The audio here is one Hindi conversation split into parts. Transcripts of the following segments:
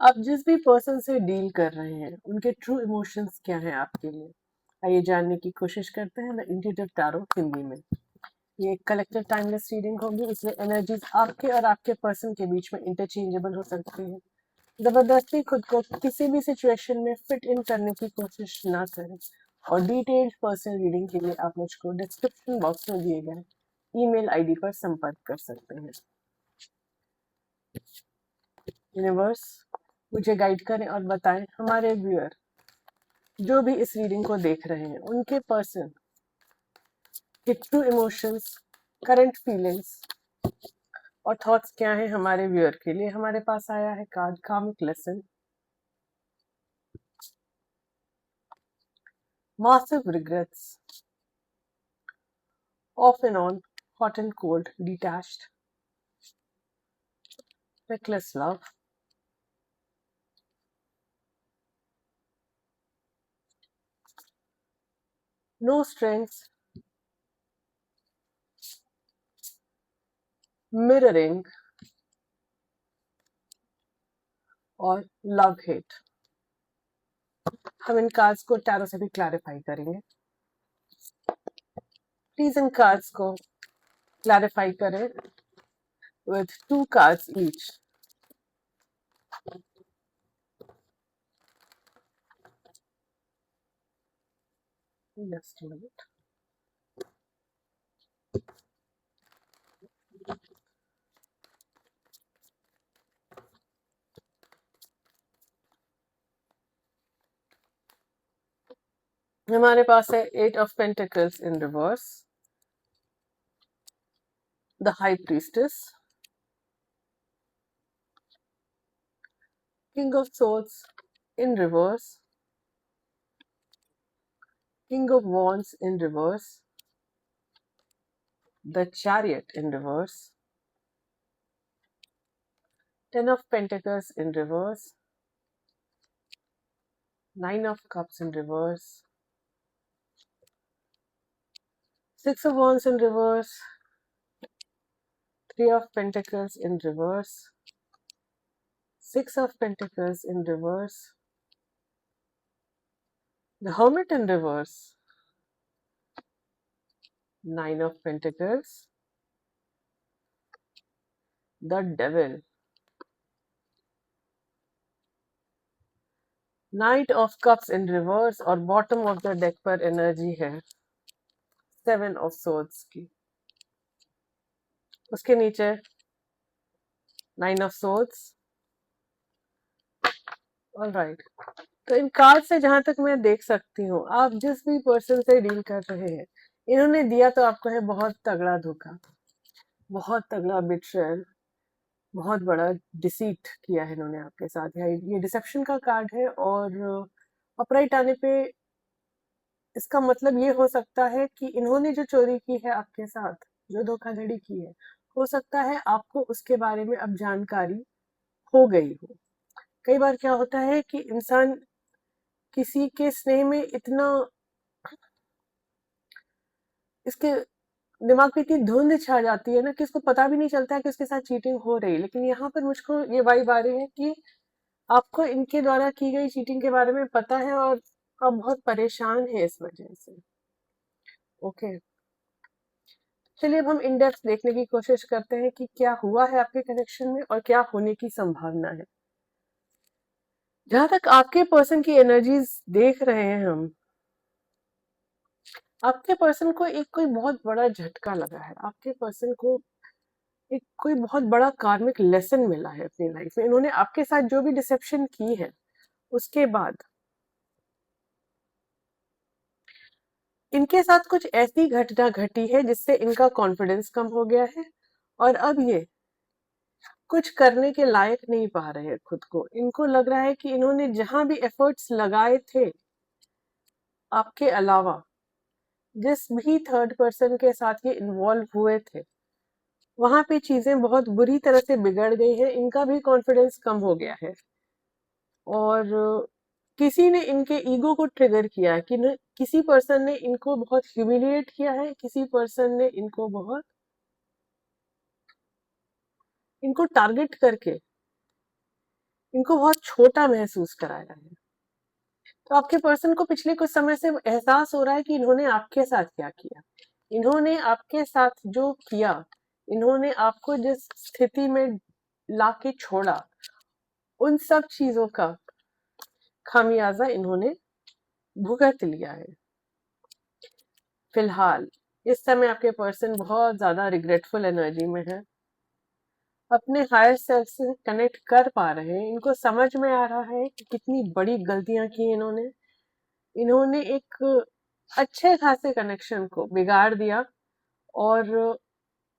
आप जिस भी पर्सन से डील कर रहे हैं उनके ट्रू इमोशंस क्या हैं आपके लिए, आइए जानने की कोशिश करते हैं द इंट्यूटिव टैरो हिंदी में। ये एक कलेक्टिव टाइमलेस रीडिंग होगी, इसलिए एनर्जीज आपके और आपके पर्सन के बीच में इंटरचेंजेबल हो सकती है। जबरदस्ती खुद को किसी भी सिचुएशन में फिट इन करने की कोशिश ना करें। और डिटेल्ड पर्सनल रीडिंग के लिए आप मुझको डिस्क्रिप्शन बॉक्स में दिए गए ईमेल आईडी पर संपर्क कर सकते हैं। यूनिवर्स मुझे गाइड करें और बताएं हमारे व्यूअर जो भी इस रीडिंग को देख रहे हैं उनके पर्सन के ट्रू इमोशंस, करंट फीलिंग्स और थॉट्स क्या हैं हमारे व्यूअर के लिए। हमारे पास आया है कार्ड कार्मिक lesson, massive regrets, off and on, hot and cold, detached, reckless love, no strengths, mirroring और लव हेट। हम इन कार्ड्स को टैरो से भी क्लैरिफाई करेंगे। प्लीज इन कार्ड्स को क्लैरिफाई करें with 2 cards each. Just a minute. हमारे पास है 8 of Pentacles in reverse, the High Priestess, King of Swords in reverse, King of Wands in reverse, the Chariot in reverse, 10 of Pentacles in reverse, 9 of Cups in reverse, 6 of Wands in reverse, 3 of Pentacles in reverse, 6 of Pentacles in reverse, the Hermit in reverse, 9 of Pentacles, the Devil, night of cups in reverse और बॉटम ऑफ द डेक पर एनर्जी है 7 ऑफ सोर्ड्स की। उसके नीचे 9 ऑफ सोर्ड्स। ऑलराइट, तो इन कार्ड से जहां तक मैं देख सकती हूँ, आप जिस भी पर्सन से डील कर रहे हैं, इन्होंने दिया तो आपको है बहुत तगड़ा धोखा, बहुत तगड़ा बिट्रेयल, बहुत बड़ा डिसीट किया है इन्होंने आपके साथ। ये डिसेप्शन का कार्ड है और अपराइट आने पे इसका मतलब ये हो सकता है कि इन्होंने जो चोरी की है आपके साथ, जो धोखाधड़ी की है, हो सकता है आपको उसके बारे में अब जानकारी हो गई हो। कई बार क्या होता है कि इंसान किसी के स्नेह में इतना, इसके दिमाग पे इतनी धुंध छा जाती है ना कि इसको पता भी नहीं चलता है कि उसके साथ चीटिंग हो रही है। लेकिन यहाँ पर मुझको ये वाइब आ रही है कि आपको इनके द्वारा की गई चीटिंग के बारे में पता है और आप बहुत परेशान है इस वजह से। ओके, चलिए अब हम इन डेप्थ देखने की कोशिश करते हैं कि क्या हुआ है आपके कनेक्शन में और क्या होने की संभावना है। जहां तक आपके पर्सन की एनर्जीज देख रहे हैं हम, आपके पर्सन को एक कोई बहुत बड़ा झटका लगा है। आपके पर्सन को एक कोई बहुत बड़ा कार्मिक लेसन मिला है अपनी लाइफ में। इन्होंने आपके साथ जो भी डिसेप्शन की है उसके बाद इनके साथ कुछ ऐसी घटना घटी है जिससे इनका कॉन्फिडेंस कम हो गया है और अब ये कुछ करने के लायक नहीं पा रहे हैं खुद को। इनको लग रहा है कि इन्होंने जहां भी एफर्ट्स लगाए थे, आपके अलावा जिस भी थर्ड पर्सन के साथ ये इन्वॉल्व हुए थे, वहां पे चीजें बहुत बुरी तरह से बिगड़ गई है। इनका भी कॉन्फिडेंस कम हो गया है और किसी ने इनके ईगो को ट्रिगर किया है कि किसी पर्सन ने इनको बहुत ह्यूमिलिएट किया है, किसी पर्सन ने इनको बहुत, इनको टारगेट करके इनको बहुत छोटा महसूस कराया है। तो आपके पर्सन को पिछले कुछ समय से एहसास हो रहा है कि इन्होंने आपके साथ क्या किया, इन्होंने आपके साथ जो किया, इन्होंने आपको जिस स्थिति में लाके छोड़ा, उन सब चीजों का खामियाजा इन्होंने भुगत लिया है। फिलहाल इस समय आपके पर्सन बहुत ज्यादा रिग्रेटफुल एनर्जी में है, अपने हायर सेल्फ से कनेक्ट कर पा रहे हैं, इनको समझ में आ रहा है कि कितनी बड़ी गलतियां की इन्होंने। इन्होंने एक अच्छे खासे कनेक्शन को बिगाड़ दिया और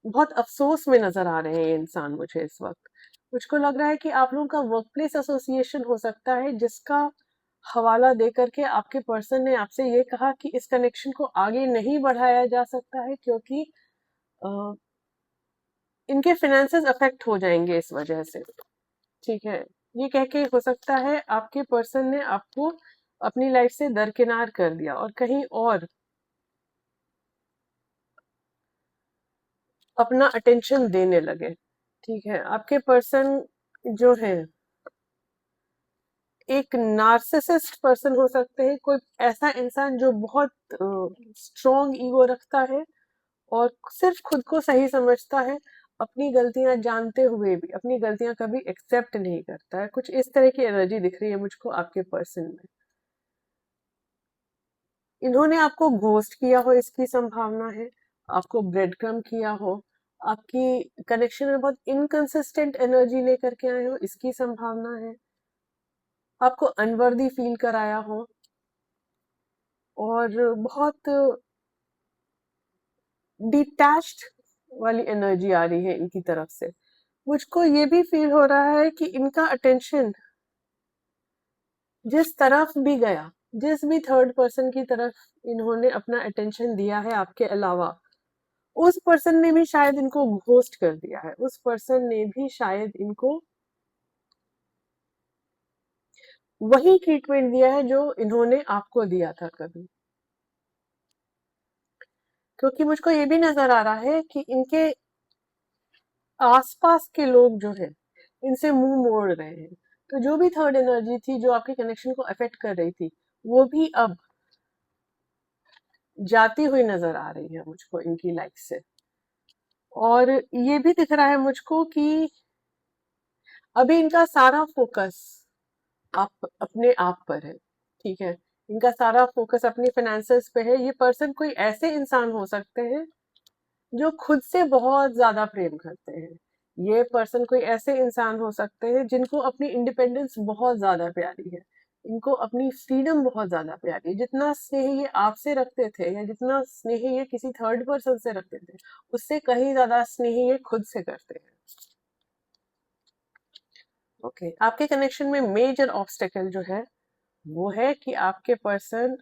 बहुत अफसोस में नजर आ रहे हैं ये इंसान मुझे इस वक्त। मुझको लग रहा है कि आप लोगों का वर्क प्लेस एसोसिएशन हो सकता है, जिसका हवाला दे करके आपके पर्सन ने आपसे ये कहा कि इस कनेक्शन को आगे नहीं बढ़ाया जा सकता है, क्योंकि अ, इनके फाइनेंसेस अफेक्ट हो जाएंगे इस वजह से। ठीक है, ये कह के हो सकता है आपके पर्सन ने आपको अपनी लाइफ से दरकिनार कर दिया और कहीं और अपना अटेंशन देने लगे। ठीक है, आपके पर्सन जो है एक नार्सिसिस्ट पर्सन हो सकते हैं, कोई ऐसा इंसान जो बहुत स्ट्रॉन्ग ईगो रखता है और सिर्फ खुद को सही समझता है, अपनी गलतियां जानते हुए भी अपनी गलतियां कभी एक्सेप्ट नहीं करता है। कुछ इस तरह की एनर्जी दिख रही है मुझको आपके पर्सन में। इन्होंने आपको घोस्ट किया हो इसकी संभावना है, आपको ब्रेड क्रम किया हो, आपकी कनेक्शन में बहुत इनकंसिस्टेंट एनर्जी लेकर के आए हो इसकी संभावना है, आपको अनवर्दी फील कराया हो और बहुत डिटैच्ड वाली एनर्जी आ रही है इनकी तरफ से। मुझको ये भी फील हो रहा है कि इनका अटेंशन जिस तरफ भी गया, जिस भी थर्ड पर्सन की तरफ इन्होंने अपना अटेंशन दिया है आपके अलावा, उस पर्सन ने भी शायद इनको घोस्ट कर दिया है, उस पर्सन ने भी शायद इनको वही ट्रीटमेंट दिया है जो इन्होंने आपको दिया था कभी। क्योंकि मुझको ये भी नजर आ रहा है कि इनके आसपास के लोग जो है इनसे मुंह मोड़ रहे हैं। तो जो भी थर्ड एनर्जी थी जो आपके कनेक्शन को अफेक्ट कर रही थी, वो भी अब जाती हुई नजर आ रही है मुझको इनकी लाइफ से। और ये भी दिख रहा है मुझको कि अभी इनका सारा फोकस आप अपने आप पर है। ठीक है, इनका सारा फोकस अपने फाइनेंसेस पे है। ये पर्सन कोई ऐसे इंसान हो सकते हैं जो खुद से बहुत ज्यादा प्रेम करते हैं। ये पर्सन कोई ऐसे इंसान हो सकते हैं जिनको अपनी इंडिपेंडेंस बहुत ज्यादा प्यारी है, इनको अपनी फ्रीडम बहुत ज्यादा प्यारी है। जितना स्नेह ये आपसे रखते थे या जितना स्नेह ये किसी थर्ड पर्सन से रखते थे, उससे कहीं ज्यादा स्नेह ये खुद से करते हैं। ओके, आपके कनेक्शन में मेजर ऑब्स्टेकल जो है वो है कि आपके पर्सन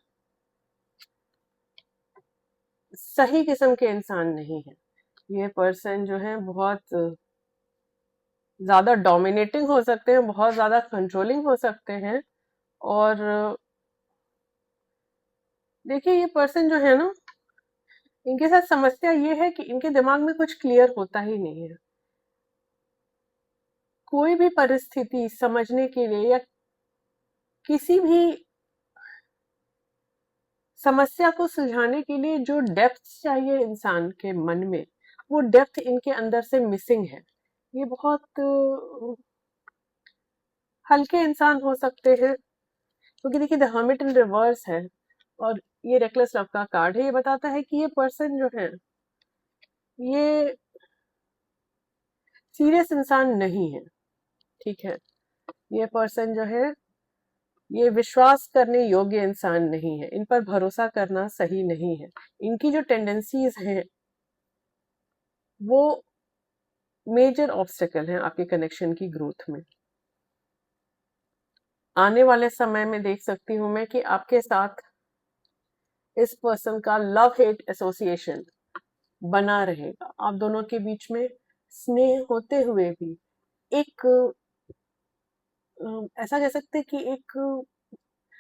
सही किस्म के इंसान नहीं है। ये पर्सन जो है बहुत ज्यादा डोमिनेटिंग हो सकते हैं, बहुत ज्यादा कंट्रोलिंग हो सकते हैं। और देखिए, ये पर्सन जो है ना, इनके साथ समस्या ये है कि इनके दिमाग में कुछ क्लियर होता ही नहीं है। कोई भी परिस्थिति समझने के लिए या किसी भी समस्या को सुलझाने के लिए जो डेप्थ चाहिए इंसान के मन में, वो डेप्थ इनके अंदर से मिसिंग है। ये बहुत हल्के इंसान हो सकते हैं, क्योंकि देखिए द हर्मिट इन रिवर्स है और ये रेकलेस लव का कार्ड है। ये बताता है कि ये पर्सन जो है ये सीरियस इंसान नहीं है। ठीक है, ये पर्सन जो है ये विश्वास करने योग्य इंसान नहीं है, इन पर भरोसा करना सही नहीं है। इनकी जो टेंडेंसीज हैं वो मेजर ऑब्स्टेकल हैं आपके कनेक्शन की ग्रोथ में। आने वाले समय में देख सकती हूं मैं कि आपके साथ इस पर्सन का लव हेट एसोसिएशन बना रहेगा। आप दोनों के बीच में स्नेह होते हुए भी एक ऐसा कह सकते हैं कि एक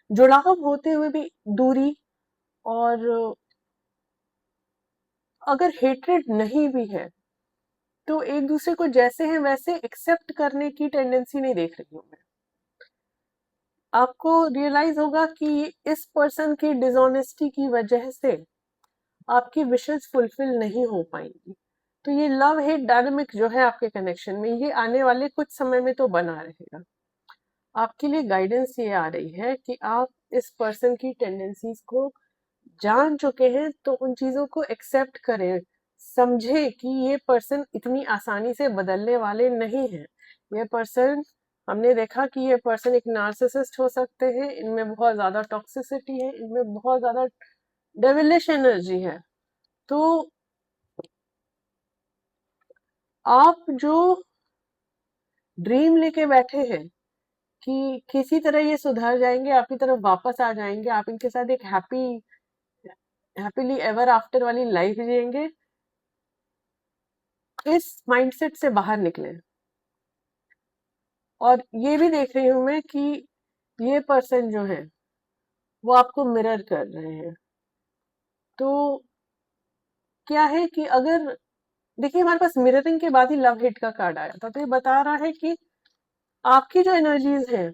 जुड़ाव होते हुए भी दूरी, और अगर हेट्रेड नहीं भी है तो एक दूसरे को जैसे हैं वैसे एक्सेप्ट करने की टेंडेंसी नहीं देख रही हूँ मैं। आपको रियलाइज होगा कि इस पर्सन की डिसऑनेस्टी की वजह से आपकी विशेस फुलफिल नहीं हो पाएंगी। तो ये लव हेट डायनामिक जो है आपके कनेक्शन में, ये आने वाले कुछ समय में तो बना रहेगा। आपके लिए गाइडेंस ये आ रही है कि आप इस पर्सन की टेंडेंसीज को जान चुके हैं, तो उन चीजों को एक्सेप्ट करें, समझे कि ये पर्सन इतनी आसानी से बदलने वाले नहीं है। ये पर्सन, हमने देखा कि ये पर्सन एक नार्सिसिस्ट हो सकते हैं, इनमें बहुत ज्यादा टॉक्सिसिटी है, इनमें बहुत ज्यादा डेविलिश एनर्जी है। तो आप जो ड्रीम लेके बैठे हैं कि किसी तरह ये सुधर जाएंगे, आपकी तरफ वापस आ जाएंगे, आप इनके साथ एक हैप्पीली एवर आफ्टर वाली लाइफ जिएंगे, इस माइंडसेट से बाहर निकले। और ये भी देख रही हूं मैं कि ये पर्सन जो है वो आपको मिरर कर रहे हैं। तो क्या है कि अगर, देखिए हमारे पास मिररिंग के बाद ही लव हिट का कार्ड आया था, तो ये बता रहा है कि आपकी जो एनर्जीज हैं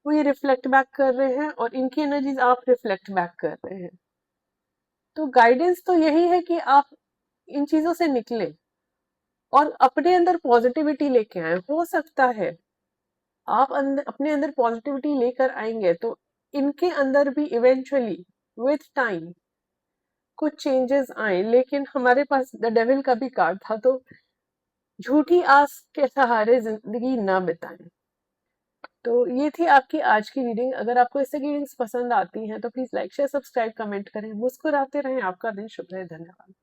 वो ये रिफ्लेक्ट बैक कर रहे हैं, और इनकी एनर्जीज आप रिफ्लेक्ट बैक कर रहे हैं। तो गाइडेंस तो यही है कि आप इन चीजों से निकले और अपने अंदर पॉजिटिविटी लेके आए। हो सकता है आप अपने अंदर पॉजिटिविटी लेकर आएंगे तो इनके अंदर भी इवेंचुअली विथ टाइम कुछ चेंजेस आए। लेकिन हमारे पास द डेविल का भी कार्ड था, तो झूठी आस के सहारे जिंदगी ना बिताएं। तो ये थी आपकी आज की रीडिंग। अगर आपको इससे रीडिंग्स पसंद आती हैं तो please like share subscribe comment करें। मुस्कुराते रहें। आपका दिन शुभ रहे। धन्यवाद।